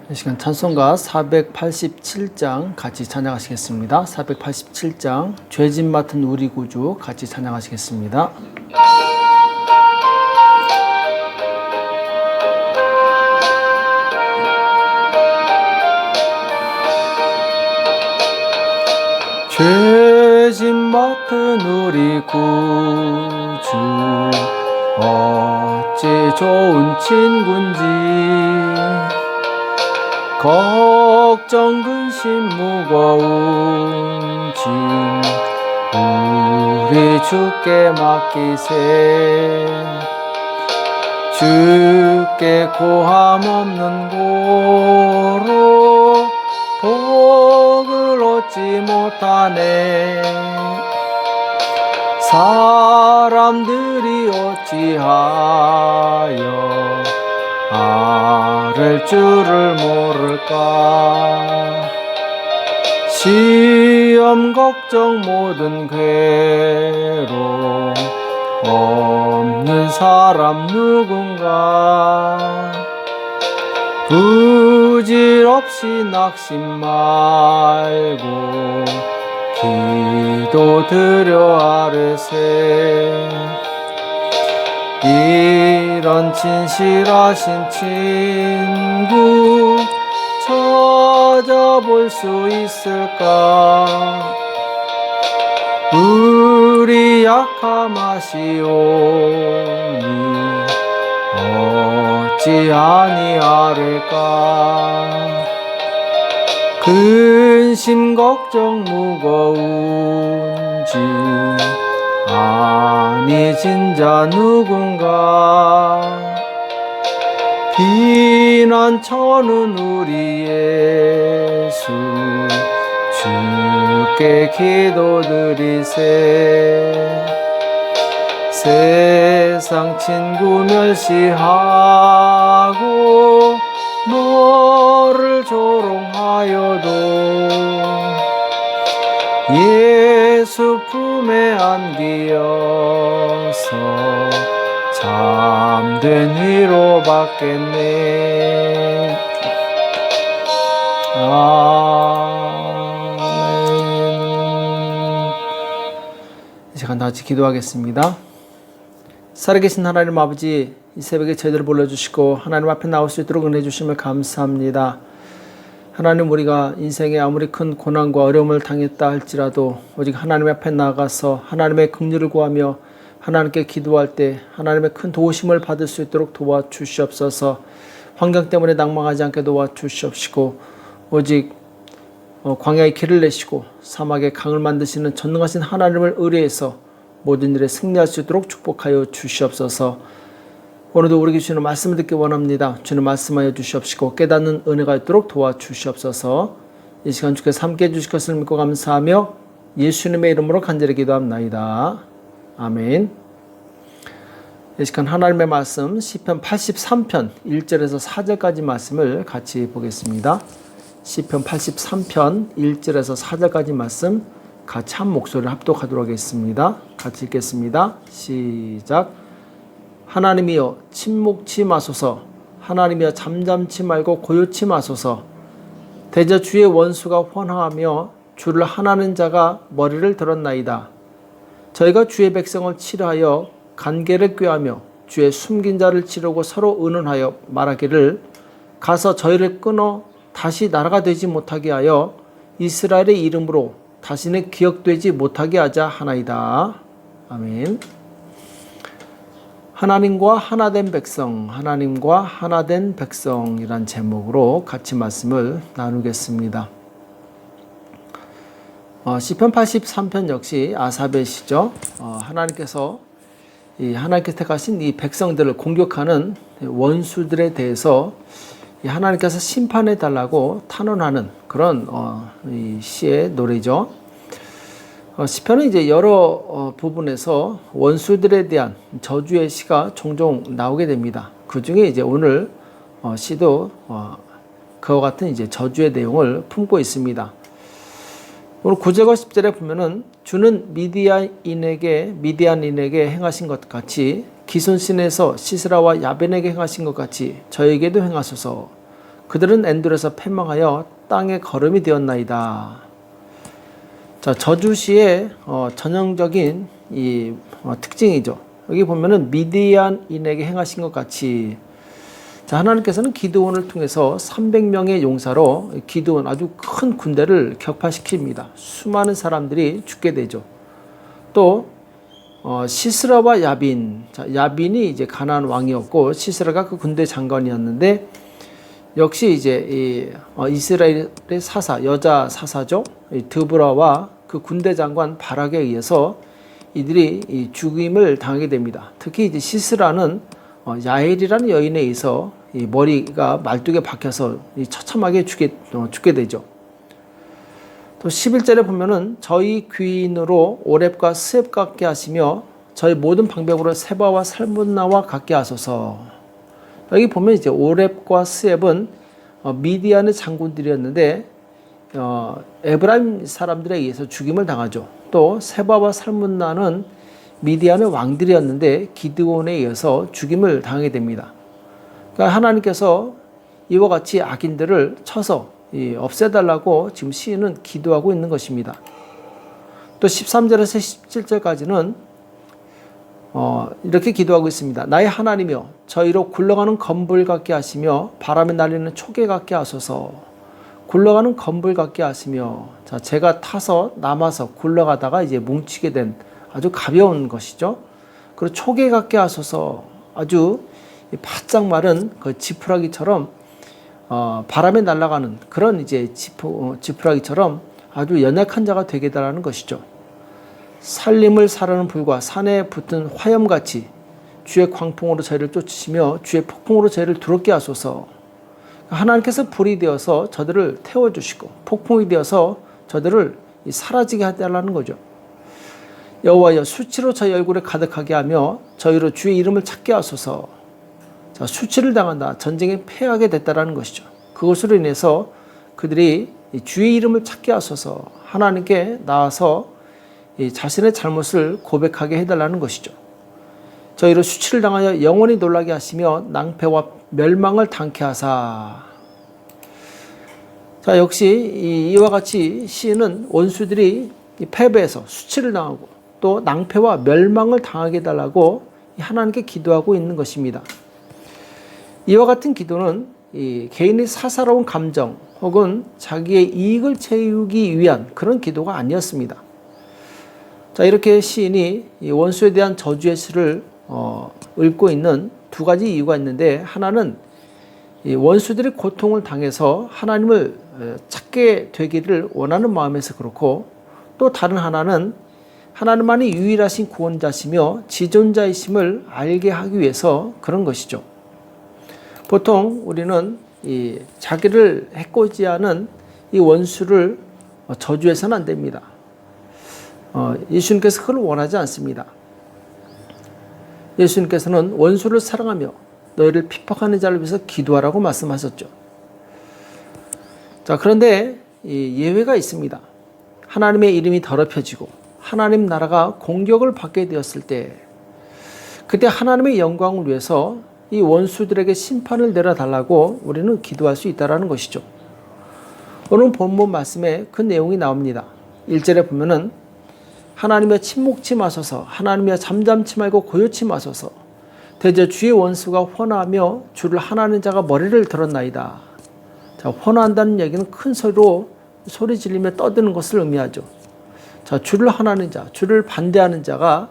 이 시간 찬송가 487장 같이 찬양하시겠습니다. 487장 죄짐 맡은 우리 구주 같이 찬양하시겠습니다. 죄짐 맡은 우리 구주 어찌 좋은 친군지 걱정 근심 무거운 짐 우리 주께 맡기세 주께 고함 없는 고로 복을 얻지 못하네 사람들이 어찌하여 아를 줄을 모를까 시험 걱정 모든 괴로움 없는 사람 누군가 부질없이 낙심 말고 기도드려 아뢰세 이런 진실하신 친구 찾아볼 수 있을까 우리 약함 아시오니 어찌 아니하릴까 근심 걱정 무거운 짐 아니 진자 누군가 비난 쳐는 우리 예수 주께 기도드리세 세상 친구 멸시하고 너를 조롱하여도 예수 품에 안기어서 참된 위로 받겠네 아멘. 이 시간 다같이 기도하겠습니다. 살아계신 하나님 아버지 이 새벽에 저희들을 불러주시고 하나님 앞에 나올 수 있도록 은혜 주심을 감사합니다. 하나님 우리가 인생에 아무리 큰 고난과 어려움을 당했다 할지라도 오직 하나님 앞에 나아가서 하나님의 긍휼을 구하며 하나님께 기도할 때 하나님의 큰 도우심을 받을 수 있도록 도와주시옵소서. 환경 때문에 낭망하지 않게 도와주시옵시고 오직 광야의 길을 내시고 사막의 강을 만드시는 전능하신 하나님을 의뢰해서 모든 일에 승리할 수 있도록 축복하여 주시옵소서. 오늘도 우리에게 주시는 말씀을 듣기 원합니다. 주는 말씀하여 주시옵시고 깨닫는 은혜가 있도록 도와주시옵소서. 이 시간 주께서 함께 해주실 것을 믿고 감사하며 예수님의 이름으로 간절히 기도합나이다. 아멘. 이 시간 하나님의 말씀 시편 83편 1절에서 4절까지 말씀을 같이 보겠습니다. 시편 83편 1절에서 4절까지 말씀 같이 한 목소리를 합독하도록 하겠습니다. 같이 읽겠습니다. 시작. 하나님이여 침묵치 마소서 하나님이여 잠잠치 말고 고요치 마소서 대저 주의 원수가 환호하며 주를 하나는 자가 머리를 들었나이다. 저희가 주의 백성을 치료하여 간계를 꾀하며 주의 숨긴 자를 치르고 서로 의논하여 말하기를 가서 저희를 끊어 다시 나라가 되지 못하게 하여 이스라엘의 이름으로 다시는 기억되지 못하게 하자 하나이다. 아멘. 하나님과 하나된 백성, 하나님과 하나된 백성이란 제목으로 같이 말씀을 나누겠습니다. 시편 83편 역시 아삽의 시죠. 하나님께서 택하신 이 백성들을 공격하는 원수들에 대해서 하나님께서 심판해 달라고 탄원하는 그런 이 시의 노래죠. 시편은 이제 여러 부분에서 원수들에 대한 저주의 시가 종종 나오게 됩니다. 그 중에 이제 오늘 시도 그와 같은 이제 저주의 내용을 품고 있습니다. 오늘 9절과 10절에 보면은 주는 미디안인에게 행하신 것 같이 기손신에서 시스라와 야벤에게 행하신 것 같이 저에게도 행하소서. 그들은 엔돌에서 패망하여 땅의 거름이 되었나이다. 자, 저주시의 전형적인 이 특징이죠. 여기 보면은 미디안인에게 행하신 것 같이, 자, 하나님께서는 기드온을 통해서 300명의 용사로 기드온 아주 큰 군대를 격파시킵니다. 수많은 사람들이 죽게 되죠. 또 시스라와 야빈, 자, 야빈이 이제 가나안 왕이었고 시스라가 그 군대 장관이었는데, 역시 이제 이스라엘의 사사, 여자 사사죠. 드보라와 그 군대 장관 바락에 의해서 이들이 이 죽임을 당하게 됩니다. 특히 이제 시스라는 야엘이라는 여인에 의해서 이 머리가 말뚝에 박혀서 처참하게 죽게 되죠. 또 11절에 보면은 저희 귀인으로 오렙과 스앱 같게 하시며 저희 모든 방백으로 세바와 살문나와 같게 하소서. 여기 보면 이제 오렙과 스앱은 미디안의 장군들이었는데 에브라임 사람들에 의해서 죽임을 당하죠. 또 세바와 살문나는 미디안의 왕들이었는데 기드온에 의해서 죽임을 당하게 됩니다. 그러니까 하나님께서 이와 같이 악인들을 쳐서 없애달라고 지금 시인은 기도하고 있는 것입니다. 또 13절에서 17절까지는 이렇게 기도하고 있습니다. 나의 하나님이여 저희로 굴러가는 건불 같게 하시며 바람에 날리는 초계 같게 하소서. 굴러가는 건불 같게 하시며, 자, 제가 타서 남아서 굴러가다가 이제 뭉치게 된 아주 가벼운 것이죠. 그리고 초계 같게 하소서. 아주 바짝 마른 그 지푸라기처럼 바람에 날아가는 그런 이제 지푸라기처럼 아주 연약한 자가 되게 달라는 것이죠. 살림을 사르는 불과 산에 붙은 화염같이 주의 광풍으로 저희를 쫓으시며 주의 폭풍으로 저희를 두렵게 하소서. 하나님께서 불이 되어서 저들을 태워주시고 폭풍이 되어서 저들을 사라지게 해달라는 거죠. 여호와여 수치로 저희 얼굴에 가득하게 하며 저희로 주의 이름을 찾게 하소서. 자, 수치를 당한다. 전쟁에 패하게 됐다라는 것이죠. 그것으로 인해서 그들이 주의 이름을 찾게 하소서. 하나님께 나와서 자신의 잘못을 고백하게 해달라는 것이죠. 저희로 수치를 당하여 영원히 놀라게 하시며 낭패와 멸망을 당케 하사. 자, 역시 이와 같이 시인은 원수들이 패배해서 수치를 당하고 또 낭패와 멸망을 당하게 해달라고 하나님께 기도하고 있는 것입니다. 이와 같은 기도는 개인의 사사로운 감정 혹은 자기의 이익을 채우기 위한 그런 기도가 아니었습니다. 자, 이렇게 시인이 원수에 대한 저주의 시를 읊고 있는 두 가지 이유가 있는데, 하나는 원수들이 고통을 당해서 하나님을 찾게 되기를 원하는 마음에서 그렇고, 또 다른 하나는 하나님만이 유일하신 구원자시며 지존자이심을 알게 하기 위해서 그런 것이죠. 보통 우리는 자기를 해코지하는 이 원수를 저주해서는 안 됩니다. 예수님께서 그걸 원하지 않습니다. 예수님께서는 원수를 사랑하며 너희를 핍박하는 자를 위해서 기도하라고 말씀하셨죠. 자, 그런데 예외가 있습니다. 하나님의 이름이 더럽혀지고 하나님 나라가 공격을 받게 되었을 때, 그때 하나님의 영광을 위해서 이 원수들에게 심판을 내려달라고 우리는 기도할 수 있다는 것이죠. 오늘 본문 말씀에 그 내용이 나옵니다. 1절에 보면은 하나님이여 침묵치 마소서, 하나님이여 잠잠치 말고 고요치 마소서, 대저 주의 원수가 혼하며 주를 하나는 자가 머리를 들었나이다. 자, 혼한다는 얘기는 큰 소리로 소리 지르며 떠드는 것을 의미하죠. 자, 주를 하나는 자, 주를 반대하는 자가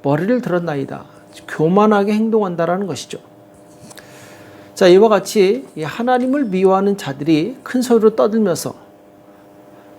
머리를 들었나이다. 교만하게 행동한다라는 것이죠. 자, 이와 같이 하나님을 미워하는 자들이 큰 소리로 떠들면서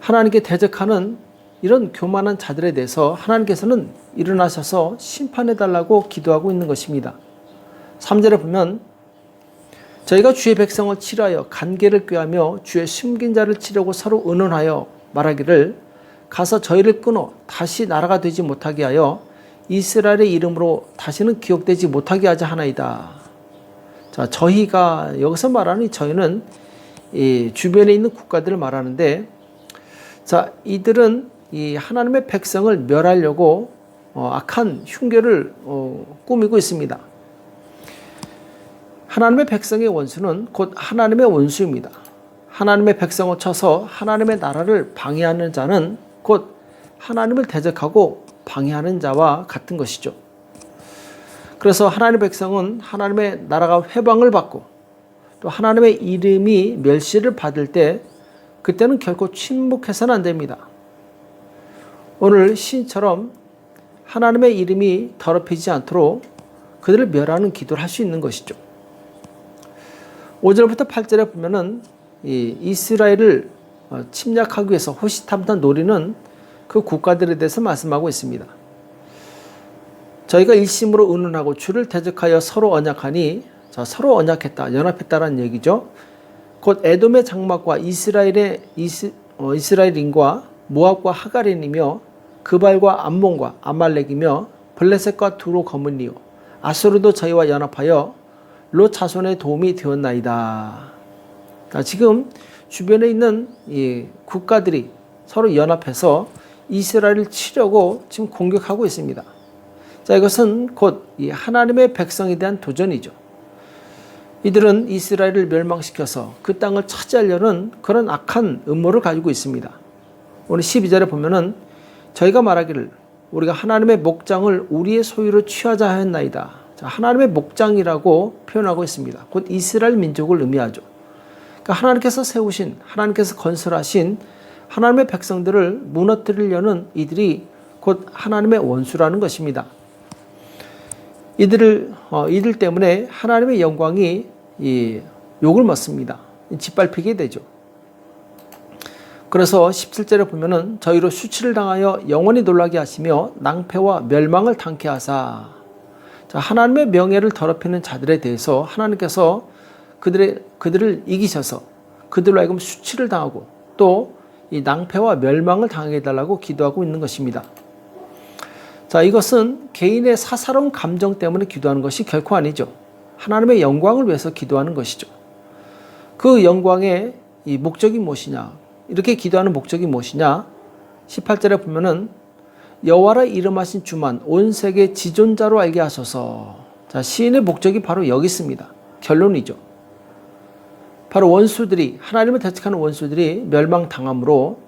하나님께 대적하는 이런 교만한 자들에 대해서 하나님께서는 일어나셔서 심판해달라고 기도하고 있는 것입니다. 3절에 보면 저희가 주의 백성을 치료하여 간계를 꾀하며 주의 숨긴 자를 치려고 서로 의논하여 말하기를 가서 저희를 끊어 다시 나라가 되지 못하게 하여 이스라엘의 이름으로 다시는 기억되지 못하게 하자 하나이다. 자, 저희가 여기서 말하는 저희는 이 주변에 있는 국가들을 말하는데, 자, 이들은 이 하나님의 백성을 멸하려고 악한 흉계를 꾸미고 있습니다. 하나님의 백성의 원수는 곧 하나님의 원수입니다. 하나님의 백성을 쳐서 하나님의 나라를 방해하는 자는 곧 하나님을 대적하고 방해하는 자와 같은 것이죠. 그래서 하나님의 백성은 하나님의 나라가 회방을 받고 또 하나님의 이름이 멸시를 받을 때 그때는 결코 침묵해서는 안 됩니다. 오늘 시인처럼 하나님의 이름이 더럽히지 않도록 그들을 멸하는 기도를 할 수 있는 것이죠. 5절부터 8절에 보면은 이스라엘을 침략하기 위해서 호시탐탐 노리는 그 국가들에 대해서 말씀하고 있습니다. 저희가 일심으로 의논하고 주를 대적하여 서로 언약하니, 자, 서로 언약했다, 연합했다라는 얘기죠. 곧 에돔의 장막과 이스라엘인과 모압과 하가린이며 그발과 암몬과 아말렉이며 블레셋과 두로 거문이요 아수르도 저희와 연합하여 롯 자손의 도움이 되었나이다. 그러니까 지금 주변에 있는 이 국가들이 서로 연합해서 이스라엘을 치려고 지금 공격하고 있습니다. 자, 이것은 곧 이 하나님의 백성에 대한 도전이죠. 이들은 이스라엘을 멸망시켜서 그 땅을 차지하려는 그런 악한 음모를 가지고 있습니다. 오늘 12절에 보면은 저희가 말하기를 우리가 하나님의 목장을 우리의 소유로 취하자 하였나이다. 자, 하나님의 목장이라고 표현하고 있습니다. 곧 이스라엘 민족을 의미하죠. 그러니까 하나님께서 세우신, 하나님께서 건설하신 하나님의 백성들을 무너뜨리려는 이들이 곧 하나님의 원수라는 것입니다. 이들 때문에 하나님의 영광이 욕을 먹습니다. 짓밟히게 되죠. 그래서 17절에 보면은 저희로 수치를 당하여 영원히 놀라게 하시며 낭패와 멸망을 당케 하사. 자, 하나님의 명예를 더럽히는 자들에 대해서 하나님께서 그들을 이기셔서 그들로 하여금 수치를 당하고 또 이 낭패와 멸망을 당하게 해달라고 기도하고 있는 것입니다. 자, 이것은 개인의 사사로운 감정 때문에 기도하는 것이 결코 아니죠. 하나님의 영광을 위해서 기도하는 것이죠. 그 영광의 이 목적이 무엇이냐? 이렇게 기도하는 목적이 무엇이냐? 18절에 보면은 여호와라 이름하신 주만 온 세계 지존자로 알게 하소서. 자, 시인의 목적이 바로 여기 있습니다. 결론이죠. 바로 원수들이, 하나님을 대적하는 원수들이 멸망당함으로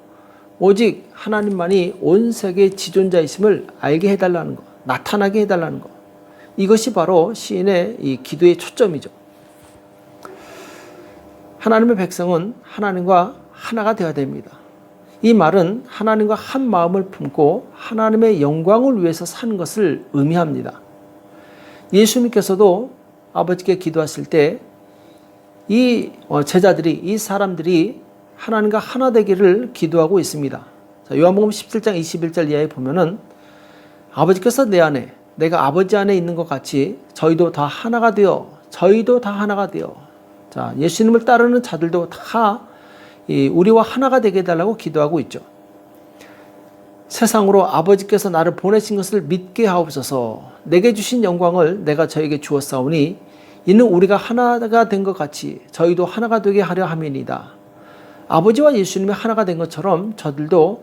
오직 하나님만이 온 세계의 지존자이심을 알게 해달라는 것, 나타나게 해달라는 것. 이것이 바로 시인의 이 기도의 초점이죠. 하나님의 백성은 하나님과 하나가 되어야 됩니다. 이 말은 하나님과 한 마음을 품고 하나님의 영광을 위해서 사는 것을 의미합니다. 예수님께서도 아버지께 기도하실 때 이 제자들이, 이 사람들이 하나님과 하나 되기를 기도하고 있습니다. 자, 요한복음 17장 21절 이하에 보면은 아버지께서 내 안에, 내가 아버지 안에 있는 것 같이 저희도 다 하나가 되어, 자, 예수님을 따르는 자들도 다 우리와 하나가 되게 해달라고 기도하고 있죠. 세상으로 아버지께서 나를 보내신 것을 믿게 하옵소서. 내게 주신 영광을 내가 저에게 주었사오니 이는 우리가 하나가 된 것 같이 저희도 하나가 되게 하려 함이니이다. 아버지와 예수님이 하나가 된 것처럼 저들도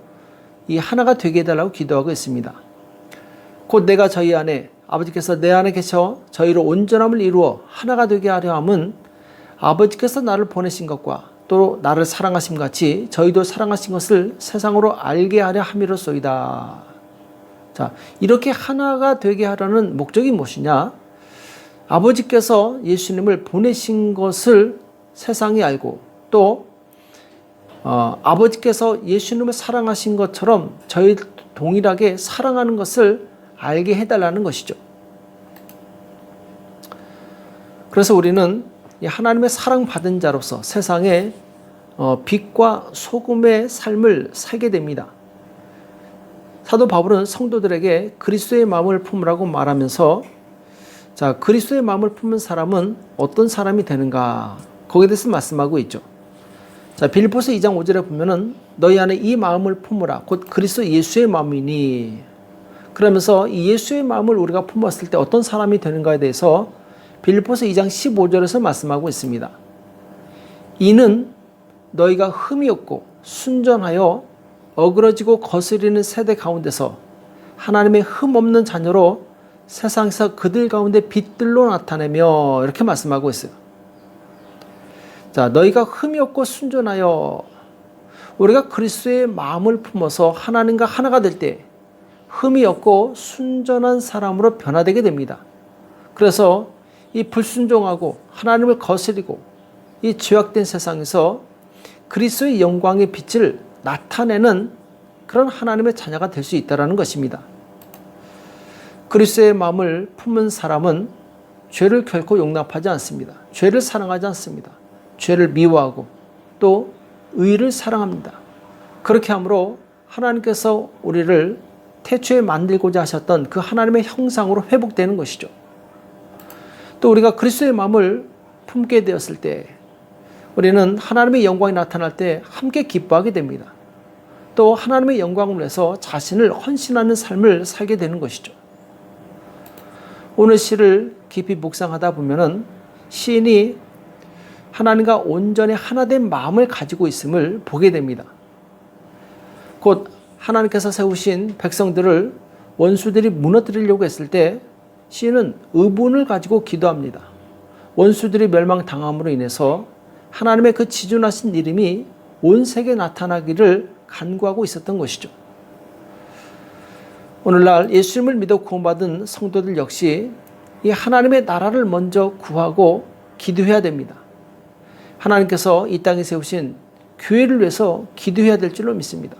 이 하나가 되게 해달라고 기도하고 있습니다. 곧 내가 저희 안에, 아버지께서 내 안에 계셔 저희로 온전함을 이루어 하나가 되게 하려 함은 아버지께서 나를 보내신 것과 또 나를 사랑하심 같이 저희도 사랑하신 것을 세상으로 알게 하려 함이로소이다. 자, 이렇게 하나가 되게 하려는 목적이 무엇이냐? 아버지께서 예수님을 보내신 것을 세상이 알고 또 아버지께서 예수님을 사랑하신 것처럼 저희 동일하게 사랑하는 것을 알게 해달라는 것이죠. 그래서 우리는 하나님의 사랑받은 자로서 세상에 빛과 소금의 삶을 살게 됩니다. 사도 바울은 성도들에게 그리스도의 마음을 품으라고 말하면서 자, 그리스도의 마음을 품은 사람은 어떤 사람이 되는가? 거기에 대해서 말씀하고 있죠. 자, 빌립보서 2장 5절에 보면은 너희 안에 이 마음을 품으라. 곧 그리스도 예수의 마음이니. 그러면서 이 예수의 마음을 우리가 품었을 때 어떤 사람이 되는가에 대해서 빌립보서 2장 15절에서 말씀하고 있습니다. 이는 너희가 흠이 없고 순전하여 어그러지고 거스리는 세대 가운데서 하나님의 흠 없는 자녀로 세상에서 그들 가운데 빛들로 나타내며 이렇게 말씀하고 있어요. 자, 너희가 흠이 없고 순전하여 우리가 그리스도의 마음을 품어서 하나님과 하나가 될 때 흠이 없고 순전한 사람으로 변화되게 됩니다. 그래서 이 불순종하고 하나님을 거스리고 이 죄악된 세상에서 그리스도의 영광의 빛을 나타내는 그런 하나님의 자녀가 될 수 있다는 것입니다. 그리스도의 마음을 품은 사람은 죄를 결코 용납하지 않습니다. 죄를 사랑하지 않습니다. 죄를 미워하고 또 의를 사랑합니다. 그렇게 함으로 하나님께서 우리를 태초에 만들고자 하셨던 그 하나님의 형상으로 회복되는 것이죠. 또 우리가 그리스도의 마음을 품게 되었을 때 우리는 하나님의 영광이 나타날 때 함께 기뻐하게 됩니다. 또 하나님의 영광을 위해서 자신을 헌신하는 삶을 살게 되는 것이죠. 오늘 시를 깊이 묵상하다 보면은 시인이 하나님과 온전히 하나된 마음을 가지고 있음을 보게 됩니다. 곧 하나님께서 세우신 백성들을 원수들이 무너뜨리려고 했을 때 시인은 의분을 가지고 기도합니다. 원수들이 멸망당함으로 인해서 하나님의 그 지존하신 이름이 온 세계에 나타나기를 간구하고 있었던 것이죠. 오늘날 예수님을 믿어 구원받은 성도들 역시 이 하나님의 나라를 먼저 구하고 기도해야 됩니다. 하나님께서 이 땅에 세우신 교회를 위해서 기도해야 될 줄로 믿습니다.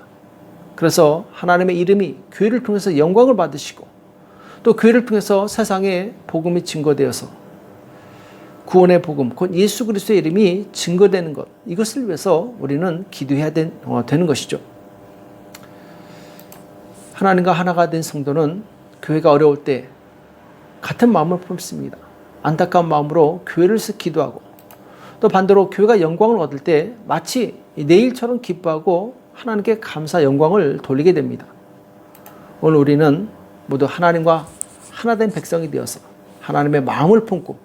그래서 하나님의 이름이 교회를 통해서 영광을 받으시고 또 교회를 통해서 세상에 복음이 증거되어서 구원의 복음, 곧 예수 그리스도의 이름이 증거되는 것, 이것을 위해서 우리는 기도해야 되는 것이죠. 하나님과 하나가 된 성도는 교회가 어려울 때 같은 마음을 품습니다. 안타까운 마음으로 교회를 위해서 기도하고 또 반대로 교회가 영광을 얻을 때 마치 내일처럼 기뻐하고 하나님께 감사 영광을 돌리게 됩니다. 오늘 우리는 모두 하나님과 하나된 백성이 되어서 하나님의 마음을 품고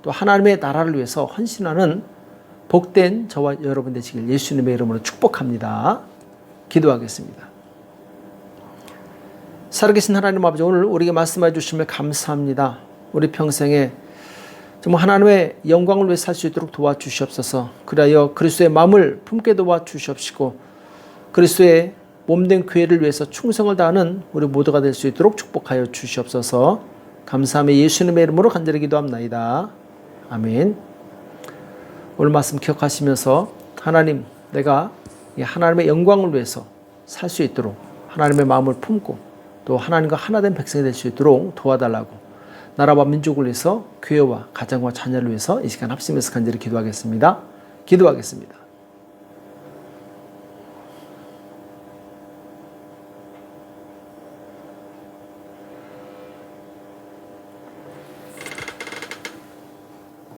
또 하나님의 나라를 위해서 헌신하는 복된 저와 여러분 되시길 예수님의 이름으로 축복합니다. 기도하겠습니다. 살아계신 하나님 아버지, 오늘 우리에게 말씀해 주시면 감사합니다. 우리 평생에 정말 하나님의 영광을 위해 살 수 있도록 도와주시옵소서. 그리하여 그리스도의 마음을 품게 도와주시옵시고 그리스도의 몸된 교회를 위해서 충성을 다하는 우리 모두가 될 수 있도록 축복하여 주시옵소서. 감사하며 예수님의 이름으로 간절히 기도합나이다. 아멘. 오늘 말씀 기억하시면서 하나님, 내가 이 하나님의 영광을 위해서 살 수 있도록 하나님의 마음을 품고 또 하나님과 하나된 백성이 될 수 있도록 도와달라고 나라와 민족을 위해서 교회와 가정과 자녀를 위해서 이 시간 합심해서 간절히 기도하겠습니다. 기도하겠습니다.